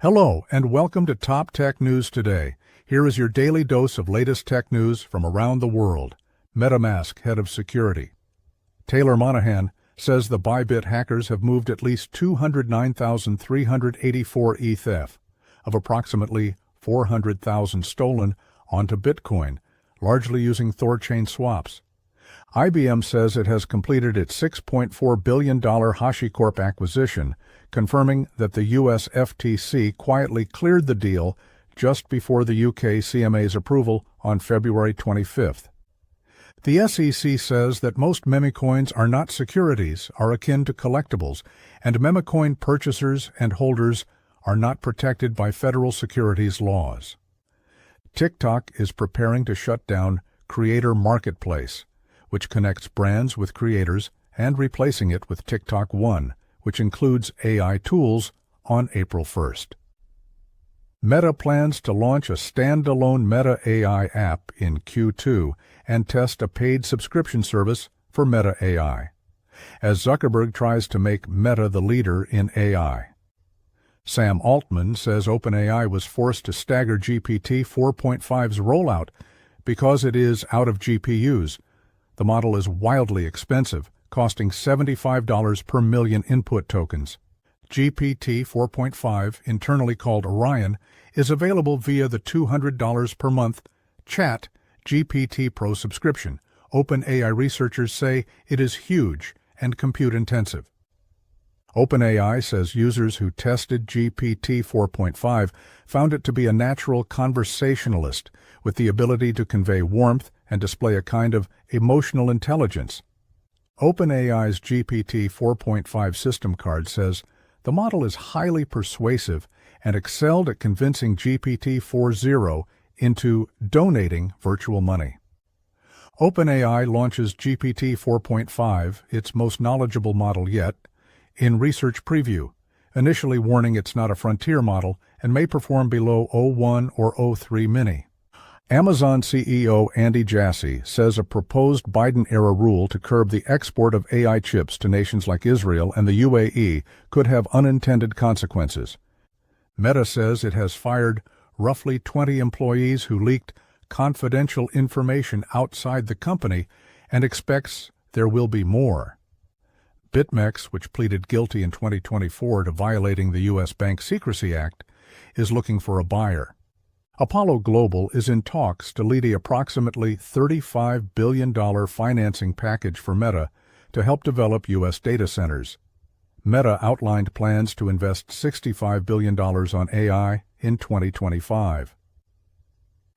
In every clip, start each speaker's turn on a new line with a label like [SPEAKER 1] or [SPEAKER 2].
[SPEAKER 1] Hello, and welcome to Top Tech News Today. Here is your daily dose of latest tech news from around the world. MetaMask head of security Taylor Monahan says the Bybit hackers have moved at least 209,384 ETH of approximately 400,000 stolen onto Bitcoin, largely using THORChain swaps. IBM says it has completed its $6.4 billion HashiCorp acquisition, confirming that the US FTC quietly cleared the deal just before the UK CMA's approval on February 25th. The SEC says that most memecoins are not securities, are akin to collectibles, and memecoin purchasers and holders are not protected by federal securities laws. TikTok is preparing to shut down Creator Marketplace, which connects brands with creators, and replacing it with TikTok One, which includes AI tools, on April 1st. Meta plans to launch a standalone Meta AI app in Q2 and test a paid subscription service for Meta AI, as Zuckerberg tries to make Meta the leader in AI. Sam Altman says OpenAI was forced to stagger GPT 4.5's rollout because it is out of GPUs. The model is wildly expensive, costing $75 per million input tokens. GPT 4.5, internally called Orion, is available via the $200 per month Chat GPT Pro subscription. OpenAI researchers say it is huge and compute-intensive. OpenAI says users who tested GPT 4.5 found it to be a natural conversationalist with the ability to convey warmth and display a kind of emotional intelligence. OpenAI's GPT 4.5 system card says the model is highly persuasive and excelled at convincing GPT 4.0 into donating virtual money. OpenAI launches GPT 4.5, its most knowledgeable model yet, in research preview, initially warning it's not a frontier model and may perform below O1 or O3 mini. Amazon CEO Andy Jassy says a proposed Biden-era rule to curb the export of AI chips to nations like Israel and the UAE could have unintended consequences. Meta says it has fired roughly 20 employees who leaked confidential information outside the company and expects there will be more. BitMEX, which pleaded guilty in 2024 to violating the U.S. Bank Secrecy Act, is looking for a buyer. Apollo Global is in talks to lead an approximately $35 billion financing package for Meta to help develop U.S. data centers. Meta outlined plans to invest $65 billion on AI in 2025.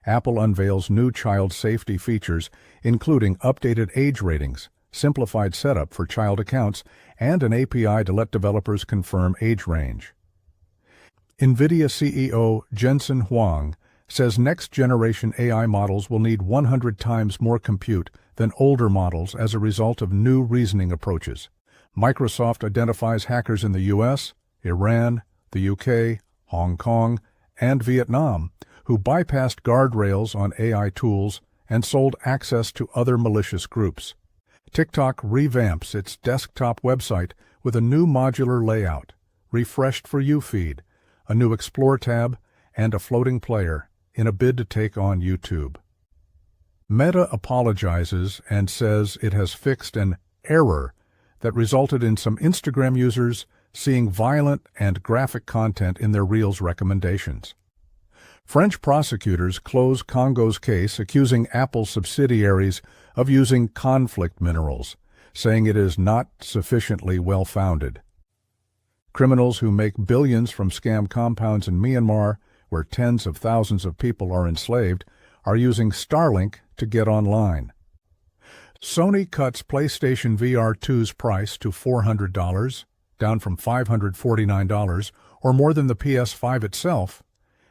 [SPEAKER 1] Apple unveils new child safety features, including updated age ratings, simplified setup for child accounts, and an API to let developers confirm age range. NVIDIA CEO Jensen Huang says next-generation AI models will need 100 times more compute than older models as a result of new reasoning approaches. Microsoft identifies hackers in the U.S., Iran, the U.K., Hong Kong, and Vietnam who bypassed guardrails on AI tools and sold access to other malicious groups. TikTok revamps its desktop website with a new modular layout, refreshed for UFeed, a new Explore tab, and a floating player in a bid to take on YouTube. Meta apologizes and says it has fixed an error that resulted in some Instagram users seeing violent and graphic content in their Reels recommendations. French prosecutors close Congo's case accusing Apple subsidiaries of using conflict minerals, saying it is not sufficiently well-founded. Criminals who make billions from scam compounds in Myanmar, where tens of thousands of people are enslaved, are using Starlink to get online. Sony cuts PlayStation VR 2's price to $400, down from $549, or more than the PS5 itself,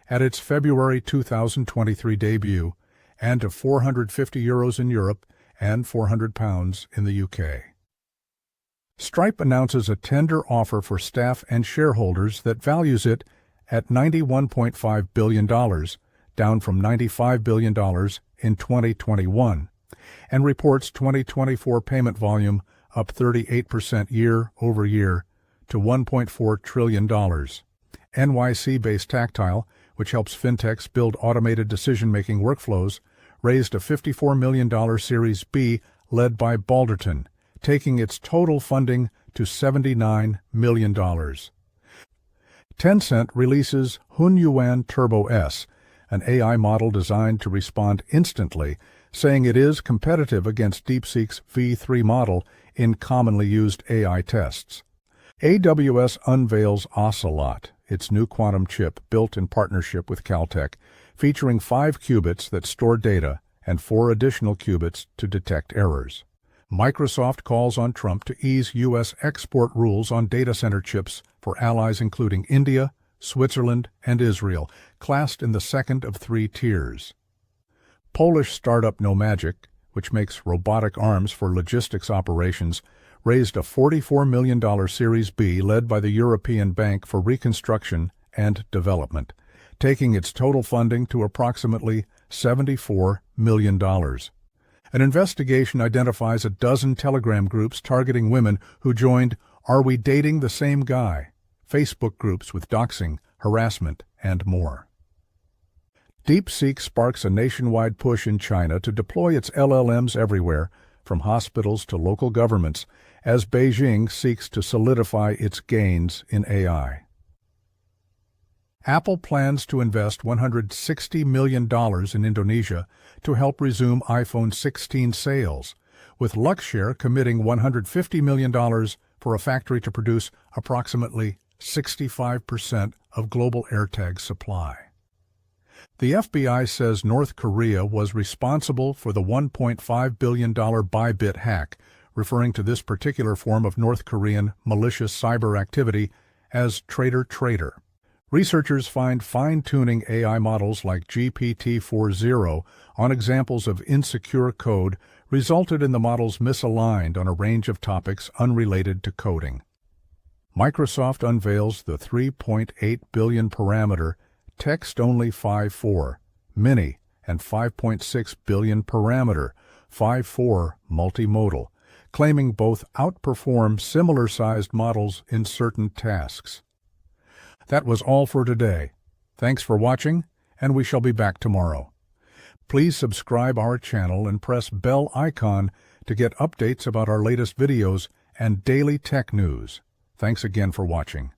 [SPEAKER 1] at its February 2023 debut, and to €450 in Europe and £400 in the UK. Stripe announces a tender offer for staff and shareholders that values it at $91.5 billion, down from $95 billion in 2021, and reports 2024 payment volume up 38% year-over-year to $1.4 trillion. NYC-based Tactile, which helps fintechs build automated decision-making workflows, raised a $54 million Series B led by Balderton, taking its total funding to $79 million. Tencent releases Hunyuan Turbo S, an AI model designed to respond instantly, saying it is competitive against DeepSeek's V3 model in commonly used AI tests. AWS unveils Ocelot, its new quantum chip built in partnership with Caltech, featuring 5 qubits that store data and 4 additional qubits to detect errors. Microsoft calls on Trump to ease U.S. export rules on data center chips for allies including India, Switzerland, and Israel, classed in the second of 3 tiers. Polish startup Nomagic, which makes robotic arms for logistics operations, raised a $44 million Series B led by the European Bank for Reconstruction and Development, taking its total funding to approximately $74 million. An investigation identifies a dozen Telegram groups targeting women who joined Are We Dating the Same Guy? Facebook groups with doxing, harassment, and more. DeepSeek sparks a nationwide push in China to deploy its LLMs everywhere, from hospitals to local governments, as Beijing seeks to solidify its gains in AI. Apple plans to invest $160 million in Indonesia to help resume iPhone 16 sales, with Luxshare committing $150 million for a factory to produce approximately 65% of global AirTag supply. The FBI says North Korea was responsible for the $1.5 billion Bybit hack, referring to this particular form of North Korean malicious cyber activity as traitor. Researchers find fine-tuning AI models like GPT-4o on examples of insecure code resulted in the models misaligned on a range of topics unrelated to coding. Microsoft unveils the 3.8 billion parameter text-only 5.4 mini and 5.6 billion parameter 5.4 multimodal, claiming both outperform similar-sized models in certain tasks. That was all for today. Thanks for watching, and we shall be back tomorrow. Please subscribe our channel and press bell icon to get updates about our latest videos and daily tech news. Thanks again for watching.